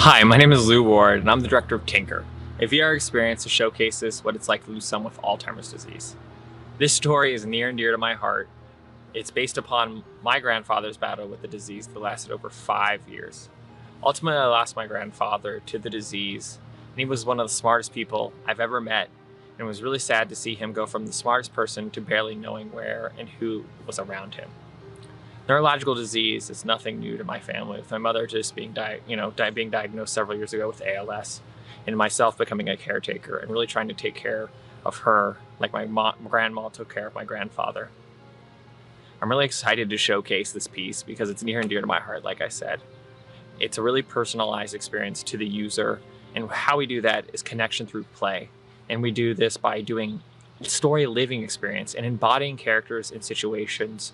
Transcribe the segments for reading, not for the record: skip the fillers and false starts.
Hi, my name is Lou Ward, and I'm the director of Tinker, a VR experience that showcases what it's like to lose someone with Alzheimer's disease. This story is near and dear to my heart. It's based upon my grandfather's battle with the disease that lasted over 5 years. Ultimately, I lost my grandfather to the disease, and he was one of the smartest people I've ever met, and it was really sad to see him go from the smartest person to barely knowing where and who was around him. Neurological disease is nothing new to my family, with my mother just being being diagnosed several years ago with ALS, and myself becoming a caretaker and really trying to take care of her like my grandma took care of my grandfather. I'm really excited to showcase this piece because it's near and dear to my heart, like I said. It's a really personalized experience to the user, and how we do that is connection through play. And we do this by doing story living experience and embodying characters in situations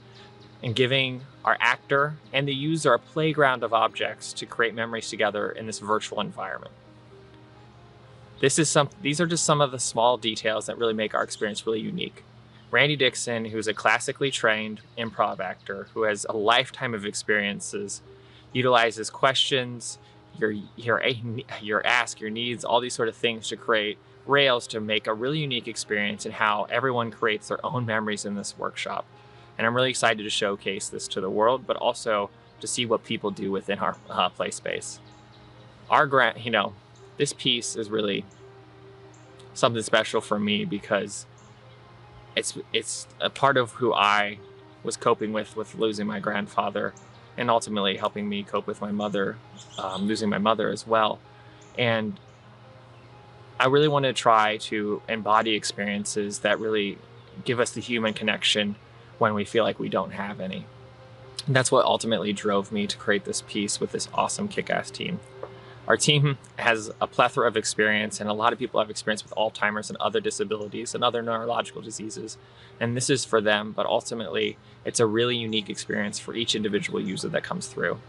and giving our actor and the user a playground of objects to create memories together in this virtual environment. These are just some of the small details that really make our experience really unique. Randy Dixon, who's a classically trained improv actor who has a lifetime of experiences, utilizes questions, your ask, your needs, all these sort of things to create rails to make a really unique experience in how everyone creates their own memories in this workshop. And I'm really excited to showcase this to the world, but also to see what people do within our play space. This piece is really something special for me because it's a part of who I was coping with losing my grandfather, and ultimately helping me cope with my mother, losing my mother as well. And I really want to try to embody experiences that really give us the human connection when we feel like we don't have any. And that's what ultimately drove me to create this piece with this awesome kick-ass team. Our team has a plethora of experience, and a lot of people have experience with Alzheimer's and other disabilities and other neurological diseases. And this is for them, but ultimately it's a really unique experience for each individual user that comes through.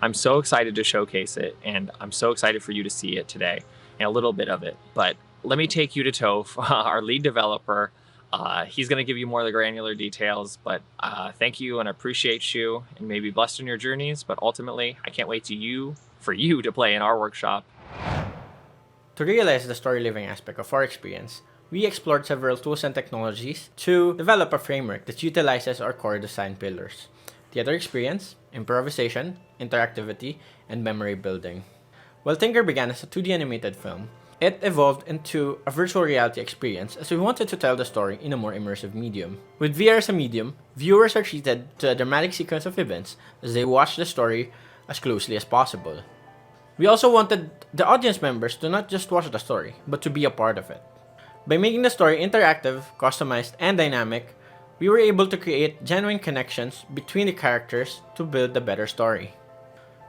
I'm so excited to showcase it, and I'm so excited for you to see it today and a little bit of it. But let me take you to Toph, our lead developer. He's going to give you more of the granular details, but thank you and appreciate you, and may be blessed in your journeys. But ultimately, I can't wait for you to play in our workshop. To realize the story living aspect of our experience, we explored several tools and technologies to develop a framework that utilizes our core design pillars: theater experience, improvisation, interactivity, and memory building. While Tinker began as a 2D animated film, it evolved into a virtual reality experience as we wanted to tell the story in a more immersive medium. With VR as a medium, viewers are treated to a dramatic sequence of events as they watch the story as closely as possible. We also wanted the audience members to not just watch the story, but to be a part of it. By making the story interactive, customized, and dynamic, we were able to create genuine connections between the characters to build a better story.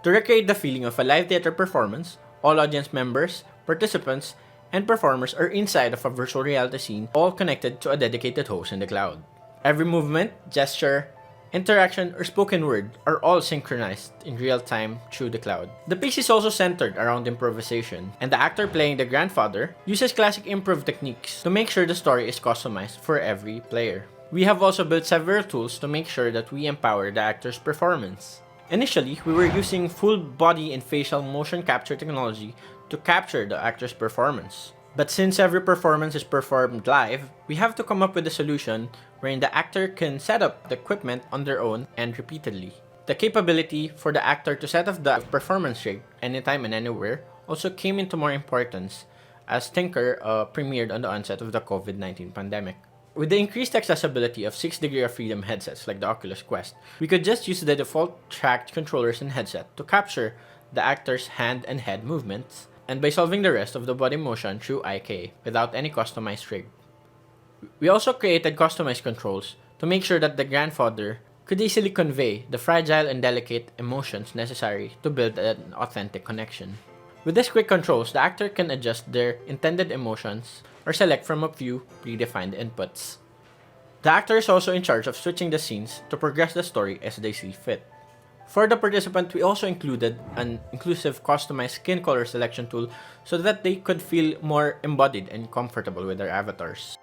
To recreate the feeling of a live theater performance, all audience members, participants, and performers are inside of a virtual reality scene, all connected to a dedicated host in the cloud. Every movement, gesture, interaction, or spoken word are all synchronized in real time through the cloud. The piece is also centered around improvisation, and the actor playing the grandfather uses classic improv techniques to make sure the story is customized for every player. We have also built several tools to make sure that we empower the actor's performance. Initially, we were using full body and facial motion capture technology to capture the actor's performance. But since every performance is performed live, we have to come up with a solution wherein the actor can set up the equipment on their own and repeatedly. The capability for the actor to set up the performance rig anytime and anywhere also came into more importance as Tinker premiered on the onset of the COVID-19 pandemic. With the increased accessibility of 6 degree of freedom headsets like the Oculus Quest, we could just use the default tracked controllers and headset to capture the actor's hand and head movements, and by solving the rest of the body motion through IK without any customized rig. We also created customized controls to make sure that the grandfather could easily convey the fragile and delicate emotions necessary to build an authentic connection. With these quick controls, the actor can adjust their intended emotions or select from a few predefined inputs. The actor is also in charge of switching the scenes to progress the story as they see fit. For the participant, we also included an inclusive customized skin color selection tool so that they could feel more embodied and comfortable with their avatars.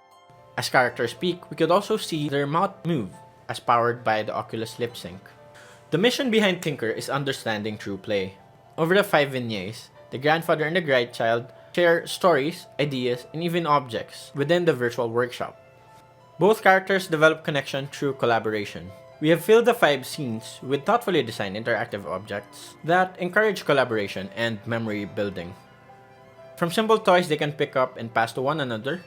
As characters speak, we could also see their mouth move as powered by the Oculus Lip Sync. The mission behind Tinker is understanding true play. Over the 5 vignettes, The grandfather and the grandchild share stories, ideas, and even objects within the virtual workshop. Both characters develop connection through collaboration. We have filled the 5 scenes with thoughtfully designed interactive objects that encourage collaboration and memory building. From simple toys they can pick up and pass to one another,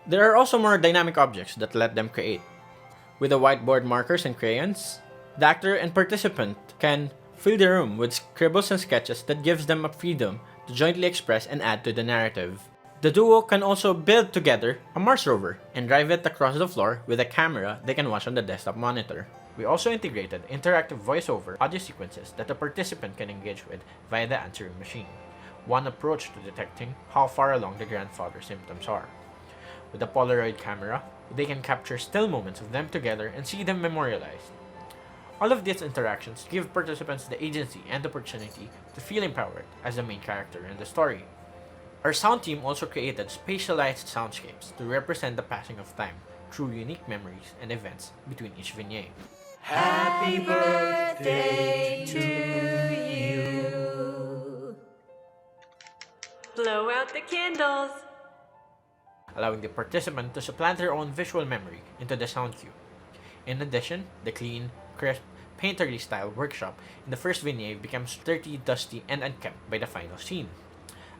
there are also more dynamic objects that let them create. With the whiteboard markers and crayons, the actor and participant can fill the room with scribbles and sketches that gives them a freedom to jointly express and add to the narrative. The duo can also build together a Mars rover and drive it across the floor with a camera they can watch on the desktop monitor. We also integrated interactive voiceover audio sequences that the participant can engage with via the answering machine, one approach to detecting how far along the grandfather's symptoms are. With a Polaroid camera, they can capture still moments of them together and see them memorialized. All of these interactions give participants the agency and opportunity to feel empowered as the main character in the story. Our sound team also created spatialized soundscapes to represent the passing of time through unique memories and events between each vignette. Happy birthday to you. Blow out the candles. Allowing the participant to supplant their own visual memory into the sound cue. In addition, the clean, crisp, painterly style workshop in the first vignette becomes dirty, dusty, and unkempt by the final scene,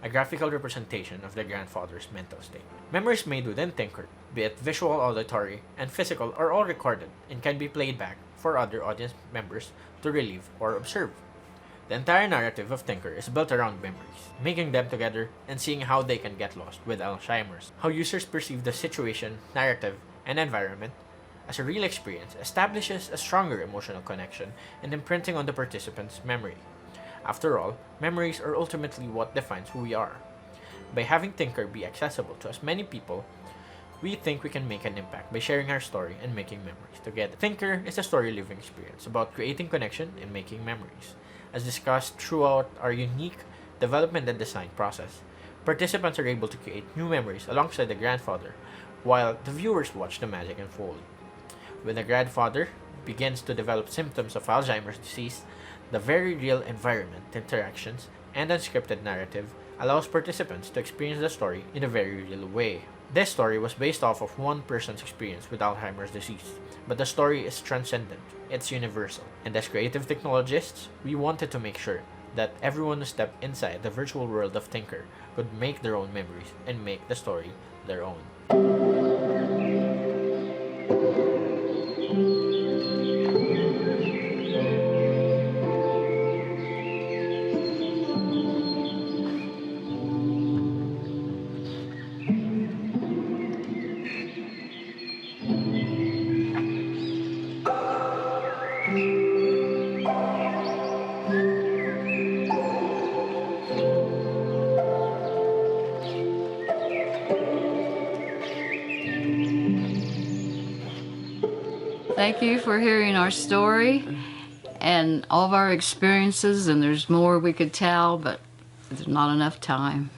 a graphical representation of the grandfather's mental state. Memories made within Tinker, be it visual, auditory, and physical, are all recorded and can be played back for other audience members to relive or observe. The entire narrative of Tinker is built around memories, making them together and seeing how they can get lost with Alzheimer's. How users perceive the situation, narrative, and environment as a real experience establishes a stronger emotional connection and imprinting on the participant's memory. After all, memories are ultimately what defines who we are. By having Tinker be accessible to as many people, we think we can make an impact by sharing our story and making memories together. Tinker is a story living experience about creating connection and making memories. As discussed throughout our unique development and design process, participants are able to create new memories alongside the grandfather, while the viewers watch the magic unfold. When the grandfather begins to develop symptoms of Alzheimer's disease, the very real environment, interactions, and unscripted narrative allows participants to experience the story in a very real way. This story was based off of one person's experience with Alzheimer's disease, but the story is transcendent, it's universal. And as creative technologists, we wanted to make sure that everyone who stepped inside the virtual world of Tinker could make their own memories and make the story their own. Thank you for hearing our story and all of our experiences, and there's more we could tell, but there's not enough time.